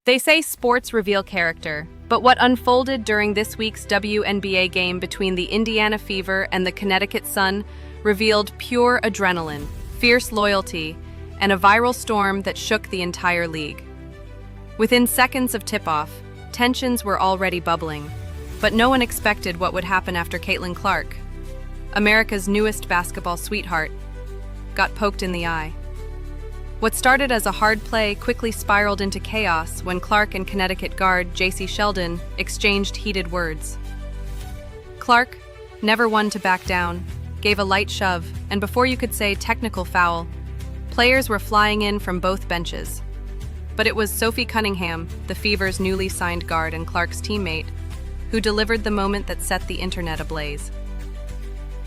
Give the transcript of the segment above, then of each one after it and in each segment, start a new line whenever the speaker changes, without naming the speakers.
They say sports reveal character, but what unfolded during this week's WNBA game between the Indiana Fever and the Connecticut Sun revealed pure adrenaline, fierce loyalty, and a viral storm that shook the entire league. Within seconds of tip-off, tensions were already bubbling, but no one expected what would happen after Caitlin Clark, America's newest basketball sweetheart, got poked in the eye. What started as a hard play quickly spiraled into chaos when Clark and Connecticut guard J.C. Sheldon exchanged heated words. Clark, never one to back down, gave a light shove, and before you could say technical foul, players were flying in from both benches. But it was Sophie Cunningham, the Fever's newly signed guard and Clark's teammate, who delivered the moment that set the internet ablaze.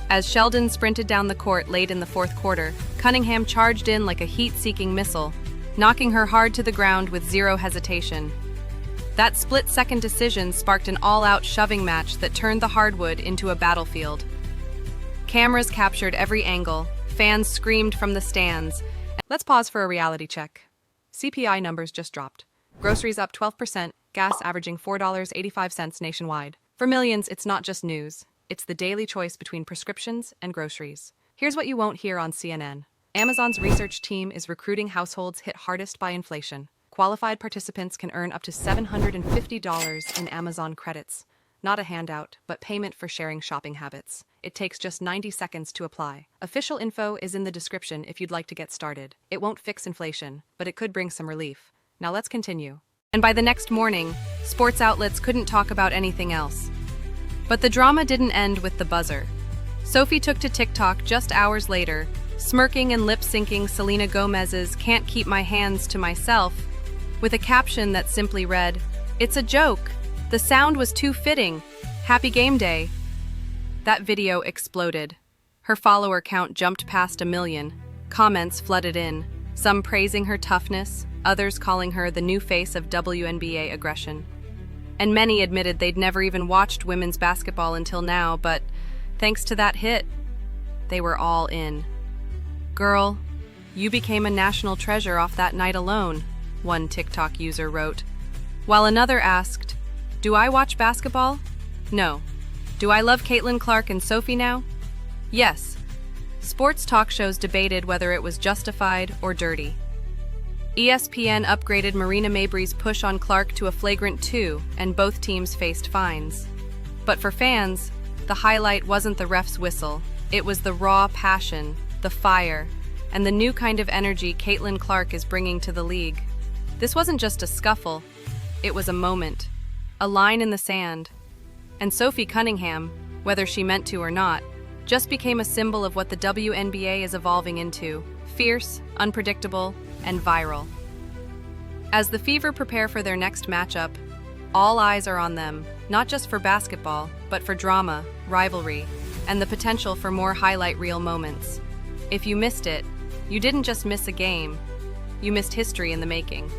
As Sheldon sprinted down the court late in the fourth quarter, Cunningham charged in like a heat-seeking missile, knocking her hard to the ground with zero hesitation. That split-second decision sparked an all-out shoving match that turned the hardwood into a battlefield. Cameras captured every angle, fans screamed from the stands. Let's pause for a reality check. CPI numbers just dropped. Groceries up 12%, gas averaging $4.85 nationwide. For millions, it's not just news. It's the daily choice between prescriptions and groceries. Here's what you won't hear on CNN. Amazon's research team is recruiting households hit hardest by inflation. Qualified participants can earn up to $750 in Amazon credits. Not a handout, but payment for sharing shopping habits. It takes just 90 seconds to apply. Official info is in the description if you'd like to get started. It won't fix inflation, but it could bring some relief. Now let's continue. And by the next morning, sports outlets couldn't talk about anything else. But the drama didn't end with the buzzer. Sophie took to TikTok just hours later, smirking and lip-syncing Selena Gomez's "Can't Keep My Hands to Myself" with a caption that simply read, "It's a joke. The sound was too fitting. Happy game day." That video exploded. Her follower count jumped past 1 million. Comments flooded in, some praising her toughness, others calling her the new face of WNBA aggression. And many admitted they'd never even watched women's basketball until now, but thanks to that hit, they were all in. "Girl, you became a national treasure off that night alone," one TikTok user wrote. While another asked, "Do I watch basketball? No. Do I love Caitlin Clark and Sophie now? Yes." Sports talk shows debated whether it was justified or dirty. ESPN upgraded Marina Mabrey's push on Clark to a flagrant 2, and both teams faced fines. But for fans, the highlight wasn't the ref's whistle. It was the raw passion, the fire, and the new kind of energy Caitlin Clark is bringing to the league. This wasn't just a scuffle. It was a moment, a line in the sand. And Sophie Cunningham, whether she meant to or not, just became a symbol of what the WNBA is evolving into: fierce, unpredictable, and viral. As the Fever prepare for their next matchup, all eyes are on them, not just for basketball, but for drama, rivalry, and the potential for more highlight reel moments. If you missed it, you didn't just miss a game, you missed history in the making.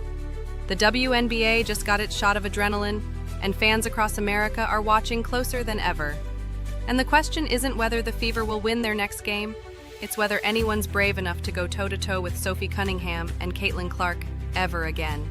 The WNBA just got its shot of adrenaline, and fans across America are watching closer than ever. And the question isn't whether the Fever will win their next game, it's whether anyone's brave enough to go toe-to-toe with Sophie Cunningham and Caitlin Clark ever again.